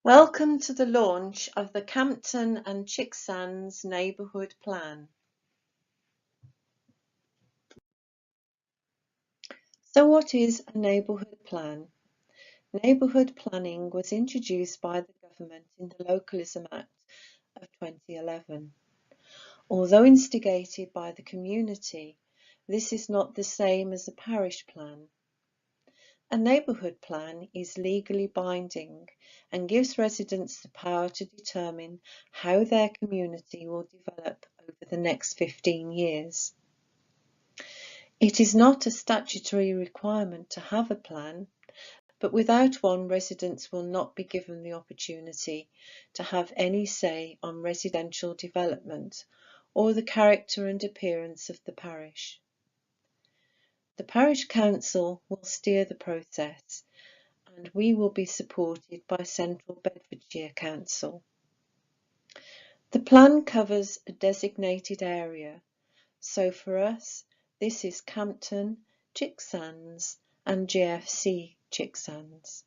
Welcome to the launch of the Campton and Chicksands Neighbourhood Plan. So what is a neighbourhood plan? Neighbourhood planning was introduced by the government in the Localism Act of 2011. Although instigated by the community, this is not the same as a parish plan. A neighbourhood plan is legally binding and gives residents the power to determine how their community will develop over the next 15 years. It is not a statutory requirement to have a plan, but without one, residents will not be given the opportunity to have any say on residential development or the character and appearance of the parish. The parish council will steer the process, and we will be supported by Central Bedfordshire Council. The plan covers a designated area, so for us this is Campton, Chicksands and GFC Chicksands.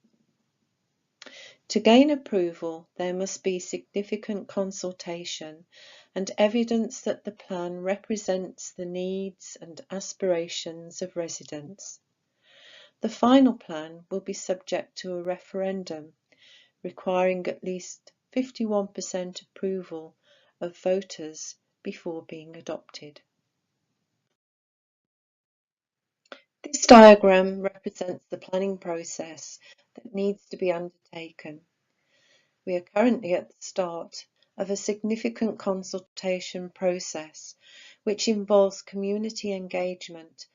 To gain approval, there must be significant consultation and evidence that the plan represents the needs and aspirations of residents. The final plan will be subject to a referendum requiring at least 51% approval of voters before being adopted. This diagram represents the planning process that needs to be undertaken. We are currently at the start of a significant consultation process which involves community engagement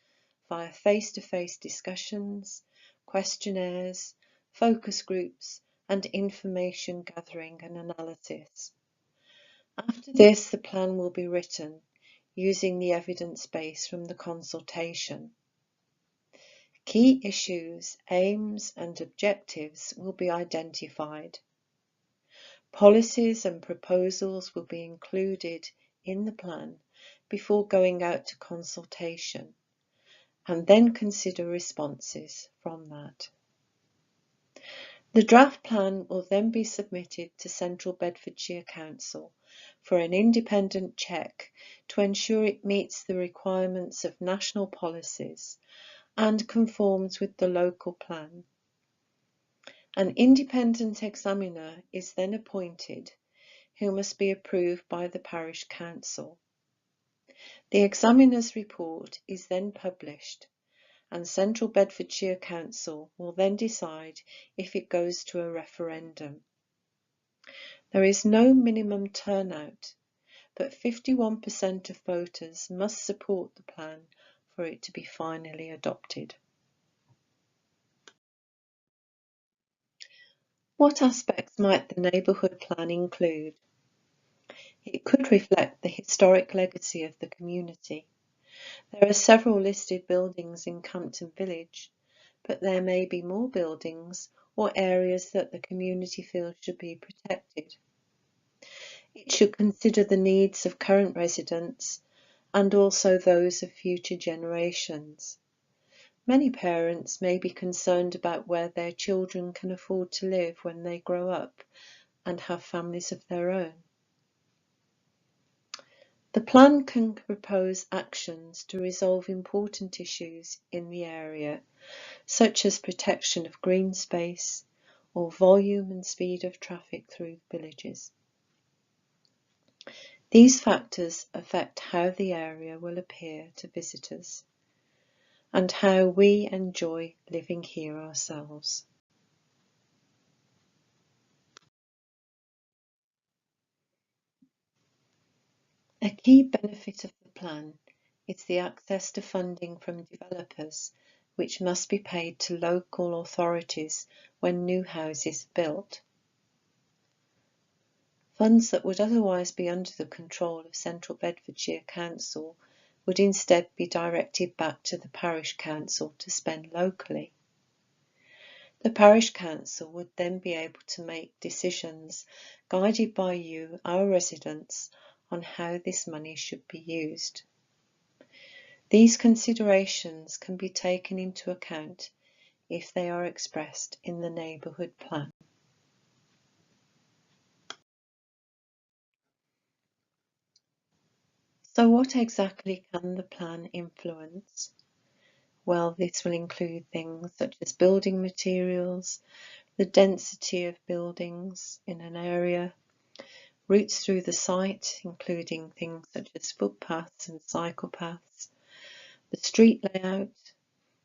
via face-to-face discussions, questionnaires, focus groups and information gathering and analysis. After this, the plan will be written using the evidence base from the consultation. Key issues, aims and objectives will be identified. Policies and proposals will be included in the plan before going out to consultation, and then consider responses from that. The draft plan will then be submitted to Central Bedfordshire Council for an independent check to ensure it meets the requirements of national policies and conforms with the local plan. An independent examiner is then appointed, who must be approved by the parish council. The examiner's report is then published, and Central Bedfordshire Council will then decide if it goes to a referendum. There is no minimum turnout, but 51% of voters must support the plan for it to be finally adopted. What aspects might the neighbourhood plan include? It could reflect the historic legacy of the community. There are several listed buildings in Campton Village, but there may be more buildings or areas that the community feels should be protected. It should consider the needs of current residents and also those of future generations. Many parents may be concerned about where their children can afford to live when they grow up and have families of their own. The plan can propose actions to resolve important issues in the area, such as protection of green space or volume and speed of traffic through villages. These factors affect how the area will appear to visitors and how we enjoy living here ourselves. A key benefit of the plan is the access to funding from developers, which must be paid to local authorities when new houses are built. Funds that would otherwise be under the control of Central Bedfordshire Council would instead be directed back to the parish council to spend locally. The parish council would then be able to make decisions guided by you, our residents, on how this money should be used. These considerations can be taken into account if they are expressed in the neighbourhood plan. So what exactly can the plan influence? Well, this will include things such as building materials, the density of buildings in an area, routes through the site, including things such as footpaths and cycle paths, the street layout.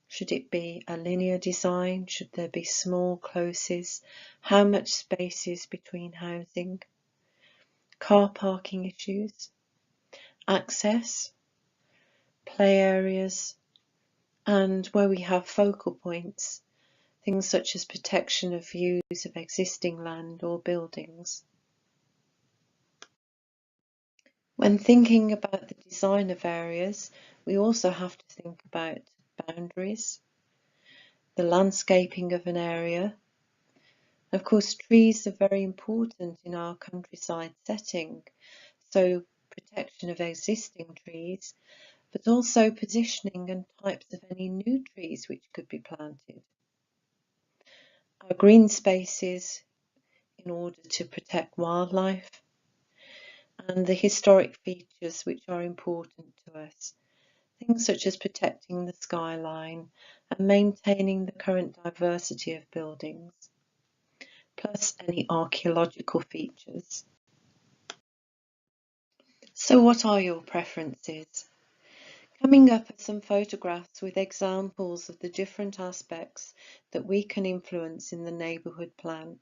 Should it be a linear design? Should there be small closes? How much space is between housing? Car parking issues, access, play areas, and where we have focal points, things such as protection of views of existing land or buildings. When thinking about the design of areas, we also have to think about boundaries, the landscaping of an area. Of course, trees are very important in our countryside setting, so protection of existing trees, but also positioning and types of any new trees which could be planted. Our green spaces in order to protect wildlife, and the historic features which are important to us, things such as protecting the skyline and maintaining the current diversity of buildings, plus any archaeological features. So what are your preferences? Coming up are some photographs with examples of the different aspects that we can influence in the neighbourhood plan.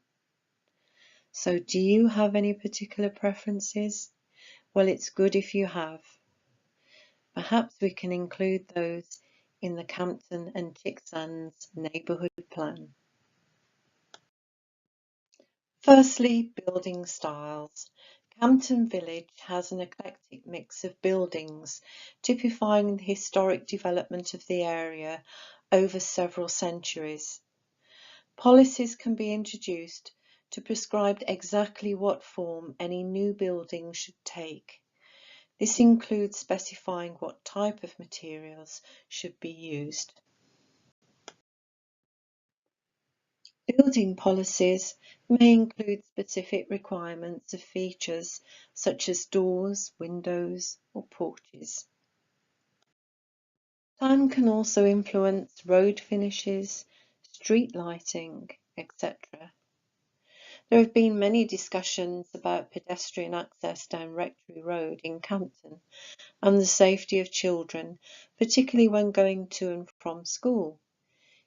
So do you have any particular preferences? Well, it's good if you have. Perhaps we can include those in the Campton and Chicksands neighbourhood plan. Firstly, building styles. Campton Village has an eclectic mix of buildings, typifying the historic development of the area over several centuries. Policies can be introduced to prescribe exactly what form any new building should take. This includes specifying what type of materials should be used. Building policies may include specific requirements of features such as doors, windows, or porches. Plan can also influence road finishes, street lighting, etc. There have been many discussions about pedestrian access down Rectory Road in Campton and the safety of children, particularly when going to and from school.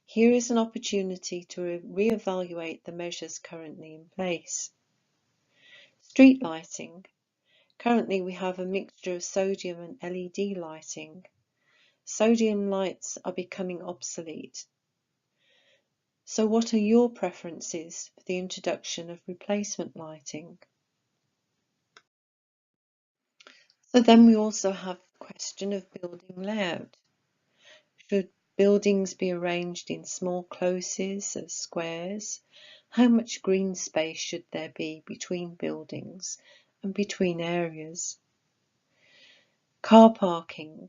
Here is an opportunity to re-evaluate the measures currently in place. Street lighting. Currently we have a mixture of sodium and LED lighting. Sodium lights are becoming obsolete. So what are your preferences for the introduction of replacement lighting? So then we also have the question of building layout. Should buildings be arranged in small closes as squares? How much green space should there be between buildings and between areas? Car parking.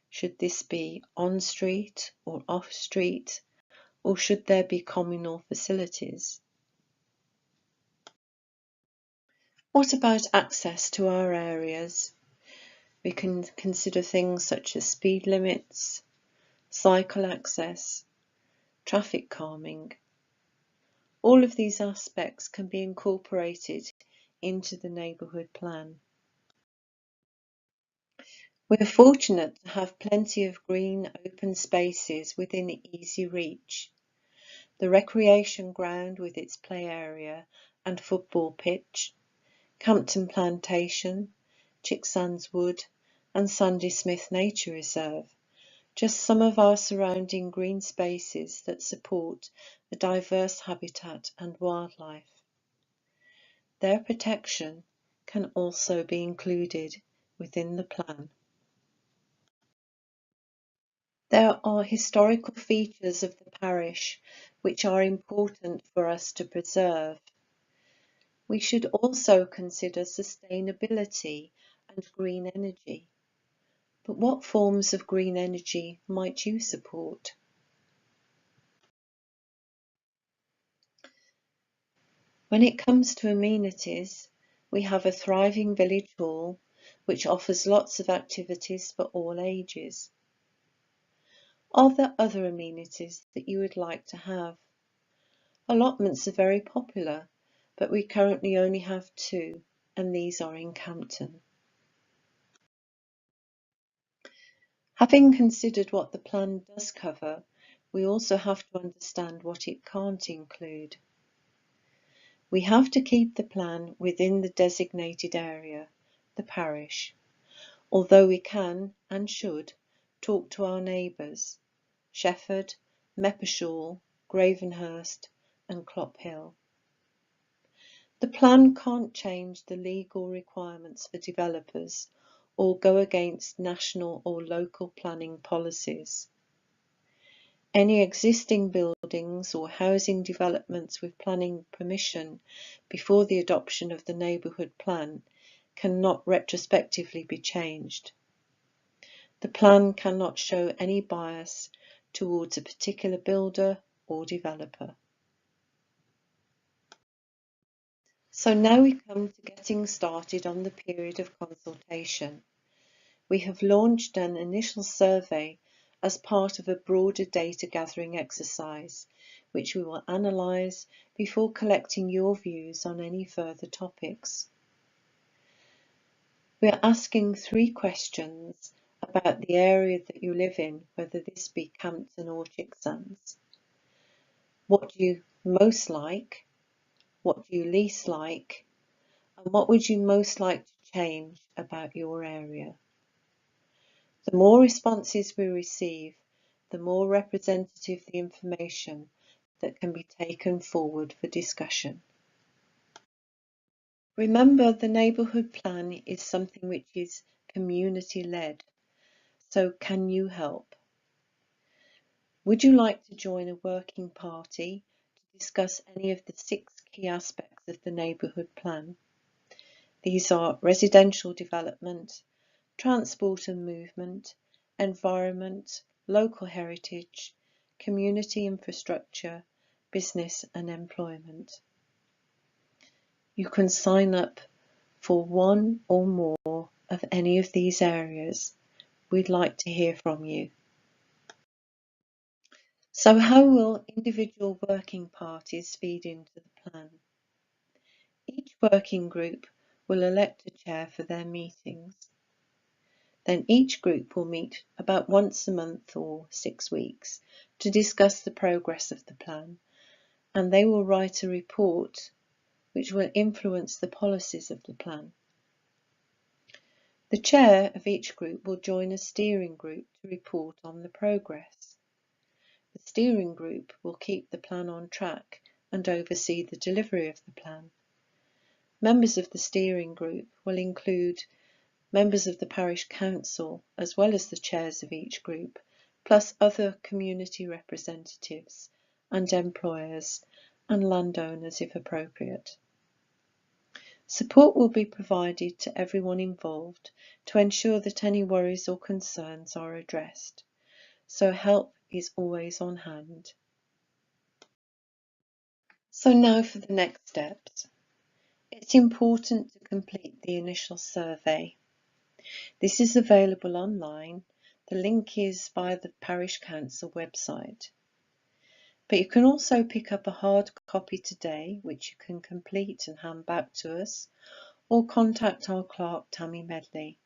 Should this be on street or off street, or should there be communal facilities? What about access to our areas? We can consider things such as speed limits, cycle access, traffic calming. All of these aspects can be incorporated into the neighbourhood plan. We're fortunate to have plenty of green open spaces within easy reach. The recreation ground with its play area and football pitch, Campton Plantation, Chicksands Wood and Sandy Smith Nature Reserve, just some of our surrounding green spaces that support a diverse habitat and wildlife. Their protection can also be included within the plan. There are historical features of the parish which are important for us to preserve. We should also consider sustainability and green energy. But what forms of green energy might you support? When it comes to amenities, we have a thriving village hall which offers lots of activities for all ages. Are there other amenities that you would like to have? Allotments are very popular, but we currently only have 2, and these are in Campton. Having considered what the plan does cover, we also have to understand what it can't include. We have to keep the plan within the designated area, the parish, although we can and should talk to our neighbours, Shefford, Meppershall, Gravenhurst and Clophill. The plan can't change the legal requirements for developers or go against national or local planning policies. Any existing buildings or housing developments with planning permission before the adoption of the neighbourhood plan cannot retrospectively be changed. The plan cannot show any bias towards a particular builder or developer. So now we come to getting started on the period of consultation. We have launched an initial survey as part of a broader data gathering exercise, which we will analyse before collecting your views on any further topics. We are asking 3 questions about the area that you live in, whether this be Campton or Chicksands. What do you most like? What do you least like? And what would you most like to change about your area? The more responses we receive, the more representative the information that can be taken forward for discussion. Remember, the neighbourhood plan is something which is community-led, so can you help? Would you like to join a working party to discuss any of the 6 key aspects of the neighbourhood plan? These are residential development, transport and movement, environment, local heritage, community infrastructure, business and employment. You can sign up for one or more of any of these areas. We'd like to hear from you. So how will individual working parties feed into the plan? Each working group will elect a chair for their meetings. Then each group will meet about once a month or 6 weeks to discuss the progress of the plan, and they will write a report which will influence the policies of the plan. The chair of each group will join a steering group to report on the progress. The steering group will keep the plan on track and oversee the delivery of the plan. Members of the steering group will include members of the parish council as well as the chairs of each group, plus other community representatives and employers and landowners if appropriate. Support will be provided to everyone involved to ensure that any worries or concerns are addressed, so help is always on hand. So now for the next steps. It's important to complete the initial survey. This is available online. The link is via the Parish Council website. But you can also pick up a hard copy today, which you can complete and hand back to us, or contact our clerk, Tammy Medley.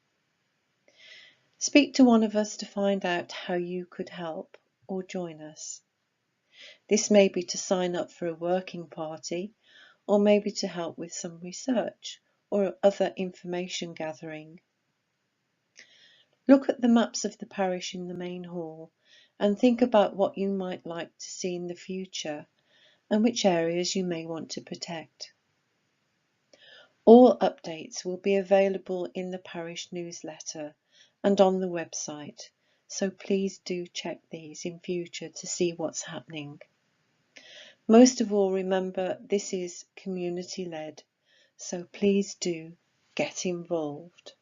Speak to one of us to find out how you could help or join us. This may be to sign up for a working party, or maybe to help with some research or other information gathering. Look at the maps of the parish in the main hall and think about what you might like to see in the future and which areas you may want to protect. All updates will be available in the parish newsletter and on the website, so please do check these in future to see what's happening. Most of all, remember this is community-led, so please do get involved.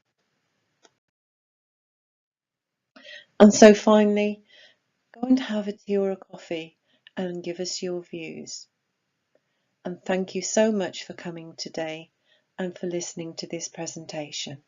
And so finally, go and have a tea or a coffee and give us your views. And thank you so much for coming today and for listening to this presentation.